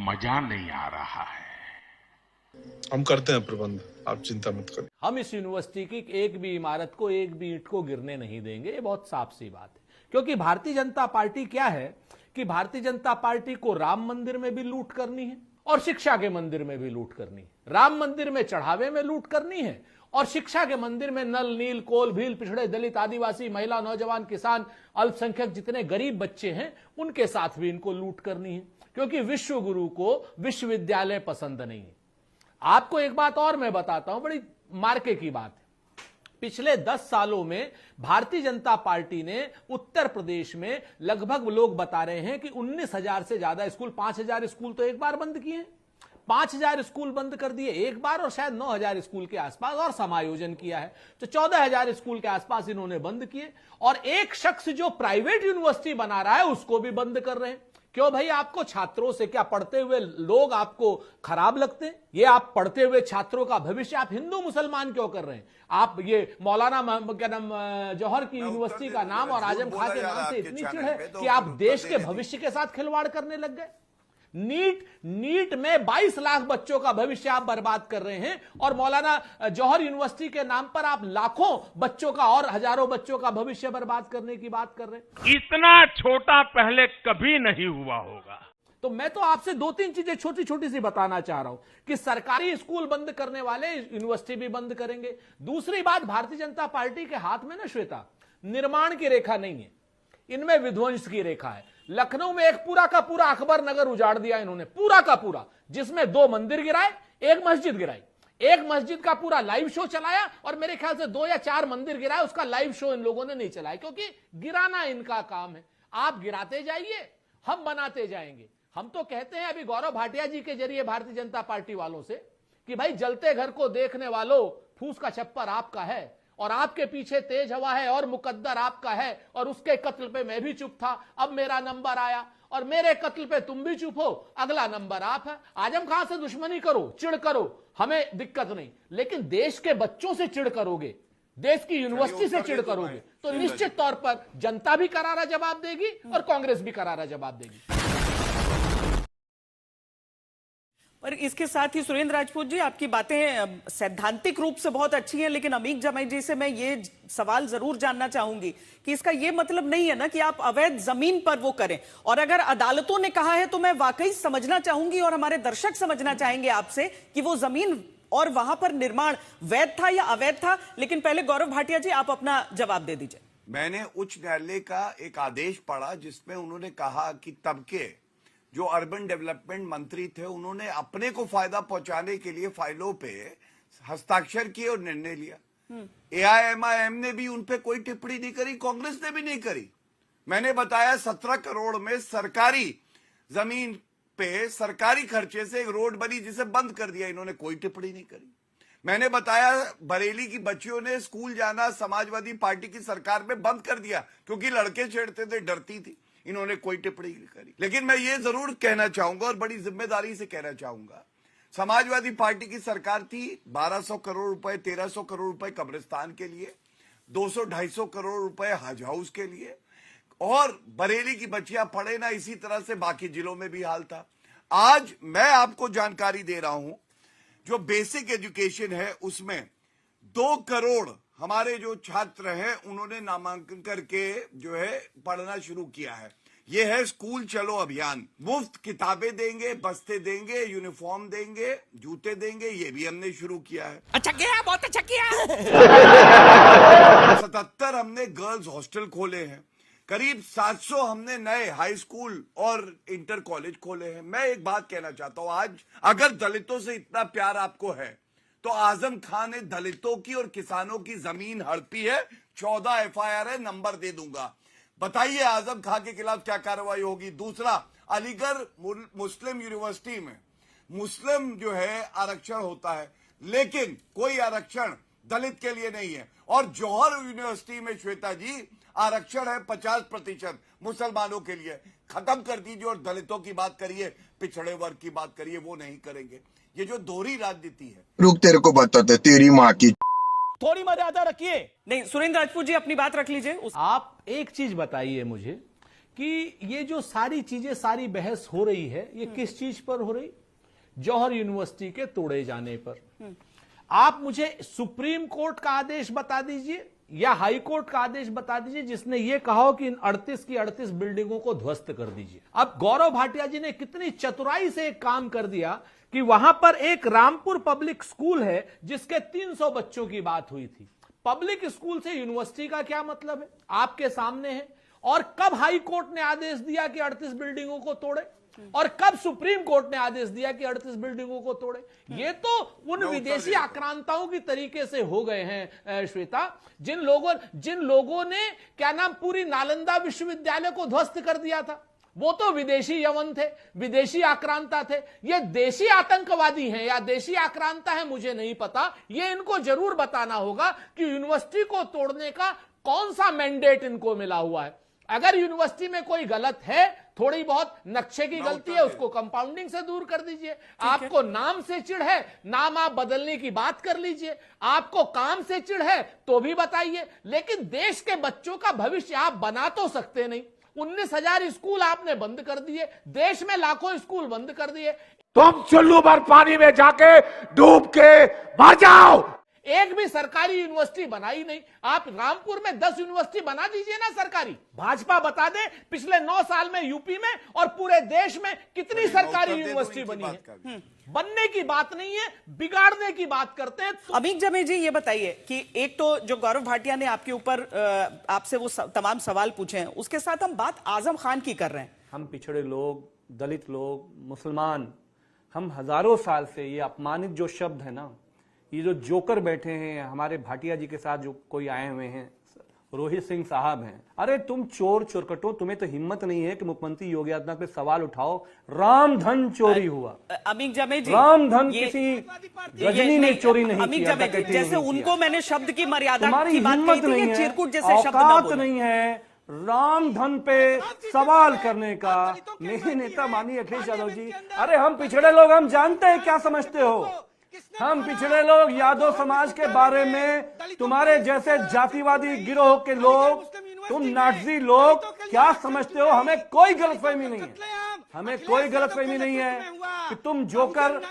मजा नहीं आ रहा है। हम करते हैं प्रबंध, आप चिंता मत करें। हम इस यूनिवर्सिटी की एक भी इमारत को, एक भी ईंट को गिरने नहीं देंगे। ये बहुत साफ सी बात है, क्योंकि भारतीय जनता पार्टी क्या है कि भारतीय जनता पार्टी को राम मंदिर में भी लूट करनी है और शिक्षा के मंदिर में भी लूट करनी है। राम मंदिर में चढ़ावे में लूट करनी है और शिक्षा के मंदिर में नल, नील, कोल, भील, पिछड़े, दलित, आदिवासी, महिला, नौजवान, किसान, अल्पसंख्यक जितने गरीब बच्चे हैं उनके साथ भी इनको लूट करनी है, क्योंकि विश्व गुरु को विश्वविद्यालय पसंद नहीं है। आपको एक बात और मैं बताता हूं, बड़ी मार्के की बात है। पिछले 10 सालों में भारतीय जनता पार्टी ने उत्तर प्रदेश में लगभग लोग बता रहे हैं कि 19,000 से ज्यादा स्कूल, 5,000 स्कूल तो एक बार बंद किए हैं, 5,000 स्कूल बंद कर दिए एक बार, और शायद 9,000 स्कूल के आसपास और समायोजन किया है, तो 14,000 स्कूल के आसपास इन्होंने बंद किए। और एक शख्स जो प्राइवेट यूनिवर्सिटी बना रहा है उसको भी बंद कर रहे हैं। क्यों भाई? आपको छात्रों से, क्या पढ़ते हुए लोग आपको खराब लगते हैं? ये आप पढ़ते हुए छात्रों का भविष्य आप हिंदू मुसलमान क्यों कर रहे हैं? आप ये मौलाना क्या नाम, जौहर की यूनिवर्सिटी का नाम और आजम खां के नाम से इतनी चिढ़ है कि आप देश के भविष्य के साथ खिलवाड़ करने लग गए। नीट में 22 लाख बच्चों का भविष्य आप बर्बाद कर रहे हैं और मौलाना जौहर यूनिवर्सिटी के नाम पर आप लाखों बच्चों का और हजारों बच्चों का भविष्य बर्बाद करने की बात कर रहे हैं। इतना छोटा पहले कभी नहीं हुआ होगा। तो मैं तो आपसे 2-3 चीजें छोटी छोटी सी बताना चाह रहा हूं कि सरकारी स्कूल बंद करने वाले यूनिवर्सिटी भी बंद करेंगे। दूसरी बात, भारतीय जनता पार्टी के हाथ में ना श्वेता, निर्माण की रेखा नहीं है, इनमें विध्वंस की रेखा है। लखनऊ में एक पूरा का पूरा अकबर नगर उजाड़ दिया इन्होंने, पूरा का पूरा, जिसमें 2 मंदिर गिराए, एक मस्जिद गिराई, एक मस्जिद का पूरा लाइव शो चलाया और मेरे ख्याल से 2 या 4 मंदिर गिराए, उसका लाइव शो इन लोगों ने नहीं चलाया, क्योंकि गिराना इनका काम है। आप गिराते जाइए, हम बनाते जाएंगे। हम तो कहते हैं अभी गौरव भाटिया जी के जरिए भारतीय जनता पार्टी वालों से कि भाई जलते घर को देखने वालों, फूस का छप्पर आपका है और आपके पीछे तेज हवा है और मुकद्दर आपका है, और उसके कत्ल पे मैं भी चुप था, अब मेरा नंबर आया और मेरे कत्ल पे तुम भी चुप हो, अगला नंबर आप है। आजम खान से दुश्मनी करो, चिढ़ करो, हमें दिक्कत नहीं, लेकिन देश के बच्चों से चिढ़ करोगे, देश की यूनिवर्सिटी से चिढ़ करोगे तो निश्चित तौर पर जनता भी करारा जवाब देगी और कांग्रेस भी करारा जवाब देगी। और इसके साथ ही सुरेंद्र राजपूत जी, आपकी बातें सैद्धांतिक रूप से बहुत अच्छी हैं, लेकिन अमीक जमाई जी से मैं ये सवाल जरूर जानना चाहूंगी कि इसका ये मतलब नहीं है ना कि आप अवैध जमीन पर वो करें, और अगर अदालतों ने कहा है तो मैं वाकई समझना चाहूंगी और हमारे दर्शक समझना चाहेंगे आपसे कि वो जमीन और वहां पर निर्माण वैध था या अवैध था। लेकिन पहले गौरव भाटिया जी आप अपना जवाब दे दीजिए। मैंने उच्च न्यायालय का एक आदेश पढ़ा जिसमें उन्होंने कहा कि तब के जो अर्बन डेवलपमेंट मंत्री थे उन्होंने अपने को फायदा पहुंचाने के लिए फाइलों पे हस्ताक्षर किए और निर्णय लिया। एआईएमआईएम ने भी उन पे कोई टिप्पणी नहीं करी, कांग्रेस ने भी नहीं करी। मैंने बताया 17 करोड़ में सरकारी जमीन पे सरकारी खर्चे से एक रोड बनी जिसे बंद कर दिया, इन्होंने कोई टिप्पणी नहीं करी। मैंने बताया बरेली की बच्चियों ने स्कूल जाना समाजवादी पार्टी की सरकार में बंद कर दिया क्योंकि लड़के छेड़ते थे, डरती थी, इन्होंने कोई टिप्पणी नहीं करी। लेकिन मैं ये जरूर कहना चाहूंगा और बड़ी जिम्मेदारी से कहना चाहूंगा, समाजवादी पार्टी की सरकार थी, 1200 करोड़ रुपए 1300 करोड़ रुपए कब्रिस्तान के लिए, 200-250 करोड़ रुपए हज हाउस के लिए, और बरेली की बच्चियां पढ़े ना, इसी तरह से बाकी जिलों में भी हाल था। आज मैं आपको जानकारी दे रहा हूं, जो बेसिक एजुकेशन है उसमें 2 करोड़ हमारे जो छात्र हैं उन्होंने नामांकन करके जो है पढ़ना शुरू किया है। ये है स्कूल चलो अभियान। मुफ्त किताबें देंगे, बस्ते देंगे, यूनिफॉर्म देंगे, जूते देंगे, ये भी हमने शुरू किया है। अच्छा किया, बहुत अच्छा किया। 77 हमने गर्ल्स हॉस्टल खोले हैं, करीब 700 हमने नए हाई स्कूल और इंटर कॉलेज खोले हैं। मैं एक बात कहना चाहता हूं, आज अगर दलितों से इतना प्यार आपको है तो आजम खान ने दलितों की और किसानों की जमीन हड़पी है, 14 एफआईआर है, नंबर दे दूंगा। बताइए आजम खान के खिलाफ क्या कार्रवाई होगी। दूसरा, अलीगढ़ मुस्लिम यूनिवर्सिटी में मुस्लिम जो है आरक्षण होता है, लेकिन कोई आरक्षण दलित के लिए नहीं है। और जौहर यूनिवर्सिटी में श्वेता जी आरक्षण है 50% मुसलमानों के लिए, खत्म कर दीजिए। और दलितों की बात करिए, पिछड़े वर्ग की बात करिए, वो नहीं करेंगे। ये जो दोहरी राजनीति है। रुक, तेरे को बताते तेरी माँ की। थोड़ी मर्यादा रखिए। नहीं, सुरेंद्र राजपूत जी अपनी बात रख लीजिए। आप एक चीज बताइए मुझे कि ये जो सारी चीजें, सारी बहस हो रही है, ये किस चीज पर हो रही? जौहर यूनिवर्सिटी के तोड़े जाने पर। आप मुझे सुप्रीम कोर्ट का आदेश बता दीजिए या हाई कोर्ट का आदेश बता दीजिए जिसने ये कहा हो कि इन 38 की 38 बिल्डिंगों को ध्वस्त कर दीजिए। अब गौरव भाटिया जी ने कितनी चतुराई से एक काम कर दिया कि वहां पर एक रामपुर पब्लिक स्कूल है जिसके 300 बच्चों की बात हुई थी। पब्लिक स्कूल से यूनिवर्सिटी का क्या मतलब है? आपके सामने है। और कब हाई कोर्ट ने आदेश दिया कि 38 बिल्डिंगों को तोड़े, और कब सुप्रीम कोर्ट ने आदेश दिया कि 38 बिल्डिंगों को तोड़े? ये तो उन विदेशी आक्रांताओं की तरीके से हो गए हैं श्वेता, जिन लोगों ने क्या नाम पूरी नालंदा विश्वविद्यालय को ध्वस्त कर दिया था। वो तो विदेशी यवन थे, विदेशी आक्रांता थे। ये देशी आतंकवादी हैं या देशी आक्रांता है मुझे नहीं पता। ये इनको जरूर बताना होगा कि यूनिवर्सिटी को तोड़ने का कौन सा मैंडेट इनको मिला हुआ है। अगर यूनिवर्सिटी में कोई गलत है, थोड़ी बहुत नक्शे की गलती है, उसको कंपाउंडिंग से दूर कर दीजिए। आपको नाम से चिढ़ है, नाम आप बदलने की बात कर लीजिए। आपको काम से चिढ़ है तो भी बताइए, लेकिन देश के बच्चों का भविष्य आप बना तो सकते नहीं। 19,000 स्कूल आपने बंद कर दिए, देश में लाखों स्कूल बंद कर दिए। तुम चुल्लू भर पानी में जाके डूब के मर जाओ। एक भी सरकारी यूनिवर्सिटी बनाई नहीं। आप रामपुर में 10 यूनिवर्सिटी बना दीजिए ना सरकारी। भाजपा बता दे पिछले 9 साल में यूपी में और पूरे देश में कितनी सरकारी यूनिवर्सिटी बनी है। बनने की बात नहीं है, बिगाड़ने की बात करते हैं। अमीक जमे जी, ये बताइए कि एक तो जो गौरव भाटिया ने आपके ऊपर आपसे वो तमाम सवाल पूछे हैं, उसके साथ हम बात आजम खान की कर रहे हैं। हम पिछड़े लोग, दलित लोग, मुसलमान, हम हजारों साल से ये अपमानित जो शब्द है ना, ये जो जोकर बैठे हैं हमारे भाटिया जी के साथ, जो कोई आए हुए हैं, रोहित सिंह साहब हैं। अरे तुम चोर चोरकटो, तुम्हें तो हिम्मत नहीं है कि मुख्यमंत्री योगी आदित्यनाथ पे सवाल उठाओ। राम धन चोरी हुआ। अमीक जमे जी, राम धन किसी रजनी ने चोरी नहीं अमीक किया। जमे जी, जैसे उनको मैंने शब्द की मर्यादा तुम्हारी की बात हिम्मत कही थी, नहीं ये है, चिरकुट जैसे शब्द ना औकात बोलो। नहीं है राम धन पे सवाल करने का। मेरे नेता माननीय अखिलेश यादव जी, अरे हम पिछड़े लोग, हम जानते हैं क्या समझते हो। हम पिछड़े लोग यादव समाज के बारे में, तुम्हारे जैसे जातिवादी गिरोह के लोग, तुम नाटजी लोग क्या समझते हो, हमें कोई गलतफहमी नहीं है। हमें कोई गलतफहमी नहीं है कि तुम जोकर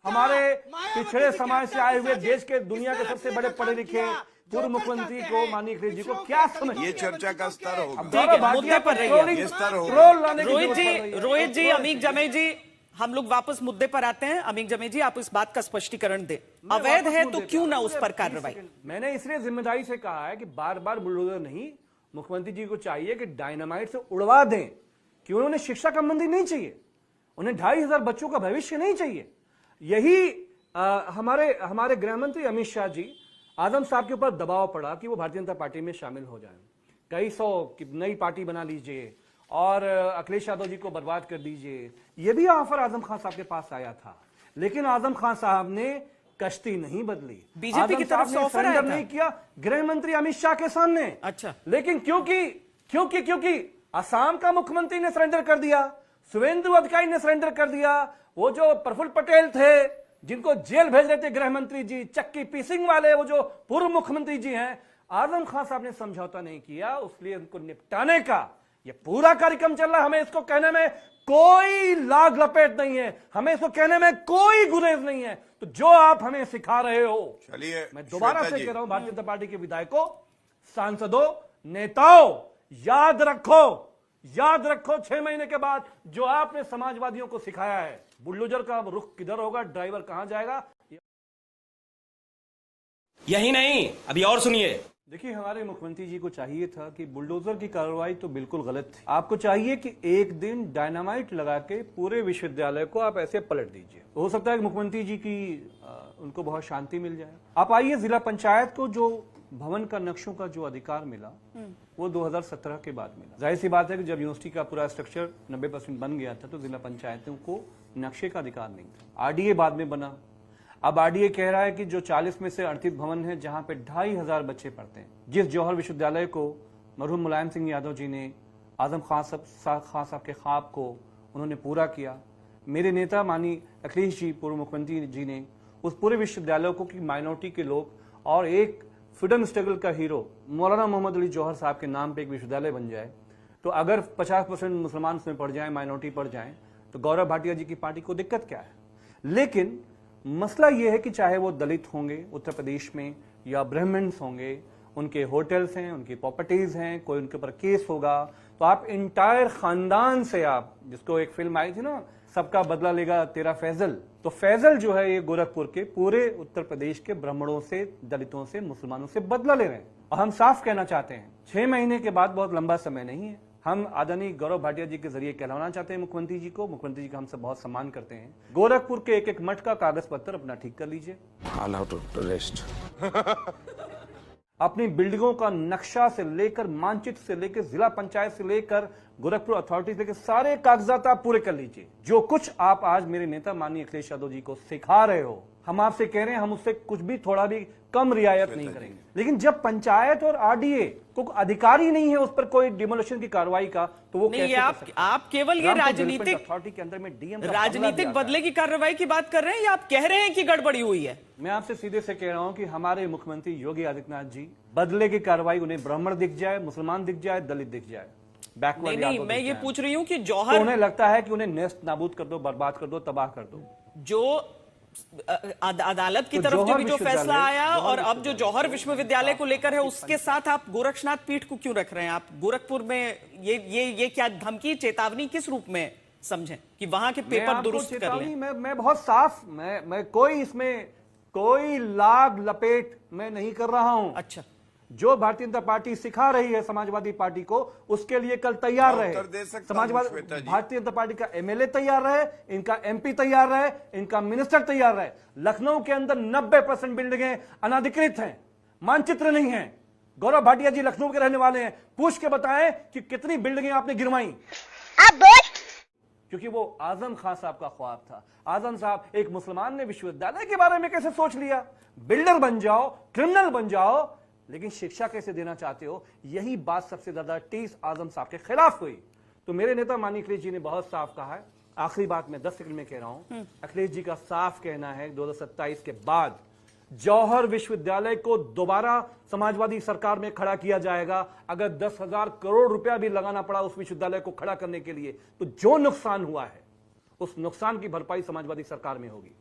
हमारे पिछड़े समाज से आए हुए देश के दुनिया के सबसे बड़े पढ़े लिखे पूर्व मुख्यमंत्री को, माननीय अखिलेश जी को क्या समझ। ये चर्चा का स्तर होगा। मुद्दे पर रहिए। रोहित जी, अमीक जमे जी, हम लोग वापस मुद्दे पर आते हैं। अमीक जमे जी, आप इस बात का स्पष्टीकरण दें। अवैध है तो क्यों ना उस पर कार्रवाई? मैंने इसलिए जिम्मेदारी से कहा है कि बार बार बुलडोजर नहीं, मुख्यमंत्री जी को चाहिए कि डायनामाइट से उड़वा दें, कि उन्होंने शिक्षा का मंदिर नहीं चाहिए, उन्हें 2,500 बच्चों का भविष्य नहीं चाहिए। यही हमारे गृह मंत्री अमित शाह जी, आजम साहब के ऊपर दबाव पड़ा कि वो भारतीय जनता पार्टी में शामिल हो जाए। कई सौ नई पार्टी बना लीजिए और अखिलेश यादव जी को बर्बाद कर दीजिए। यह भी ऑफर आजम खान साहब के पास आया था, लेकिन आजम खान साहब ने कश्ती नहीं बदली। बीजेपी की तरफ से ऑफर आया था, नहीं किया गृह मंत्री अमित शाह के सामने। अच्छा, लेकिन क्योंकि असम का मुख्यमंत्री ने सरेंडर कर दिया, शुभेंदु अधिकारी ने सरेंडर कर दिया, वो जो प्रफुल्ल पटेल थे जिनको जेल भेज रहे थे गृह मंत्री जी, चक्की पीसिंग वाले वो जो पूर्व मुख्यमंत्री जी हैं, आजम खान साहब ने समझौता नहीं किया, इसलिए उनको निपटाने का ये पूरा कार्यक्रम चल रहा है। हमें इसको कहने में कोई लाग लपेट नहीं है, हमें इसको कहने में कोई गुरेज नहीं है। तो जो आप हमें सिखा रहे हो, चलिए मैं दोबारा से कह रहा हूं भारतीय जनता पार्टी के विधायकों, सांसदों, नेताओं, याद रखो 6 महीने के बाद जो आपने समाजवादियों को सिखाया है, बुलडोजर का रुख किधर होगा, ड्राइवर कहां जाएगा। यही नहीं, अभी और सुनिए। देखिए, हमारे मुख्यमंत्री जी को चाहिए था कि बुलडोजर की कार्रवाई तो बिल्कुल गलत थी। आपको चाहिए कि एक दिन डायनामाइट लगा के पूरे विश्वविद्यालय को आप ऐसे पलट दीजिए। हो सकता है कि मुख्यमंत्री जी की उनको बहुत शांति मिल जाए। आप आइए, जिला पंचायत को जो भवन का नक्शों का जो अधिकार मिला वो 2017 के बाद मिला। जाहिर सी बात है कि जब यूनिवर्सिटी का पूरा स्ट्रक्चर 90% बन गया था तो जिला पंचायतों को नक्शे का अधिकार नहीं था। आरडीए बाद में बना। अब आरडीए कह रहा है कि जो 40 में से 38 भवन है जहां पे 2,500 बच्चे पढ़ते हैं, जिस जौहर विश्वविद्यालय को मरहूम मुलायम सिंह यादव जी ने आजम खान साहब के ख्वाब को उन्होंने पूरा किया। मेरे नेता माननीय अखिलेश जी, पूर्व मुख्यमंत्री जी ने उस पूरे विश्वविद्यालय को कि माइनॉरिटी के लोग और एक फ्रीडम स्ट्रगल का हीरो मौलाना मोहम्मद अली जौहर साहब के नाम पे एक विश्वविद्यालय बन जाए, तो अगर 50% मुसलमान उसमें पढ़ जाएं, माइनॉरिटी पढ़ जाएं, तो गौरव भाटिया जी की पार्टी को दिक्कत क्या है? लेकिन मसला यह है कि चाहे वो दलित होंगे उत्तर प्रदेश में या ब्राह्मण्स होंगे, उनके होटल्स हैं, उनकी प्रॉपर्टीज हैं, कोई उनके ऊपर केस होगा, तो आप इंटायर खानदान से, आप जिसको एक फिल्म आई थी ना, सबका बदला लेगा तेरा फैजल, तो फैजल जो है ये गोरखपुर के पूरे उत्तर प्रदेश के ब्राह्मणों से, दलितों से, मुसलमानों से बदला ले रहे हैं। और हम साफ कहना चाहते हैं 6 महीने के बाद बहुत लंबा समय नहीं है। हम आदरणीय गौरव भाटिया जी के जरिए कहलाना चाहते हैं मुख्यमंत्री जी को। मुख्यमंत्री जी का हम सब बहुत सम्मान करते हैं। गोरखपुर के एक एक मठ का कागज पत्र अपना ठीक कर लीजिए। अपनी बिल्डिंगों का नक्शा से लेकर, मानचित्र से लेकर, जिला पंचायत से लेकर, गोरखपुर अथॉरिटी से लेकर सारे कागजात आप पूरे कर लीजिए। जो कुछ आप आज मेरे नेता माननीय अखिलेश यादव जी को सिखा रहे हो, हम आपसे कह रहे हैं, हम उससे कुछ भी थोड़ा भी कम रियायत नहीं करेंगे। लेकिन जब पंचायत और आरडीए को अधिकार ही नहीं है उस पर कोई डिमोलिशन की कार्रवाई का, तो वो नहीं, कैसे आप, कर सकते हैं? आप केवल ये राजनीतिक अथॉरिटी के अंदर में डीएम राजनीतिक बदले की कार्रवाई की बात कर रहे हैं या आप कह रहे हैं कि गड़बड़ी हुई है? मैं आपसे सीधे से कह रहा हूं कि हमारे मुख्यमंत्री योगी आदित्यनाथ जी, बदले की कार्रवाई उन्हें ब्राह्मण दिख जाए, मुसलमान दिख जाए, दलित दिख जाए, बैकवर्ड नहीं, मैं ये पूछ रही हूं कि तो जौहर, उन्हें लगता है कि उन्हें नेस्त नाबूद कर दो, बर्बाद कर दो, तबाह कर दो। जो अदालत की तो तरफ से जौहर भी जो फैसला विश्वविद्यालय, आया जौहर और अब जो जौहर विश्वविद्यालय को लेकर है, उसके साथ आप गोरक्षनाथ पीठ को क्यों रख रहे हैं? आप गोरखपुर में ये क्या धमकी, चेतावनी किस रूप में समझें कि वहां के पेपर दुरुस्त कर लें? मैं बहुत साफ, मैं कोई इसमें कोई लाग लपेट मैं नहीं कर रहा हूं। अच्छा, जो भारतीय जनता पार्टी सिखा रही है समाजवादी पार्टी को, उसके लिए कल तैयार मैं रहे। उत्तर दे सकता हूं, समाजवादी श्वेता जी। भारतीय जनता पार्टी का एमएलए तैयार रहे, इनका एमपी तैयार रहे, इनका मिनिस्टर तैयार रहे। लखनऊ के अंदर 90% बिल्डिंगें अनाधिकृत हैं, मानचित्र नहीं है। गौरव भाटिया जी लखनऊ के रहने वाले हैं, पूछ के बताएं कि कितनी बिल्डिंगें आपने गिरवाई। क्योंकि वो आजम खान साहब का ख्वाब था। आजम साहब, एक मुसलमान ने विश्वविद्यालय के बारे में कैसे सोच लिया? बिल्डर बन जाओ, क्रिमिनल बन जाओ, लेकिन शिक्षा कैसे देना चाहते हो? यही बात सबसे ज्यादा टीस आजम साहब के खिलाफ हुई। तो मेरे नेता माननीय अखिलेश जी ने बहुत साफ कहा है। आखिरी बात मैं 10 सेकंड में कह रहा हूं, अखिलेश जी का साफ कहना है 2027 के बाद जौहर विश्वविद्यालय को दोबारा समाजवादी सरकार में खड़ा किया जाएगा। अगर 10,000 करोड़ रुपया भी लगाना पड़ा उस विश्वविद्यालय को खड़ा करने के लिए, तो जो नुकसान हुआ है उस नुकसान की भरपाई समाजवादी सरकार में होगी।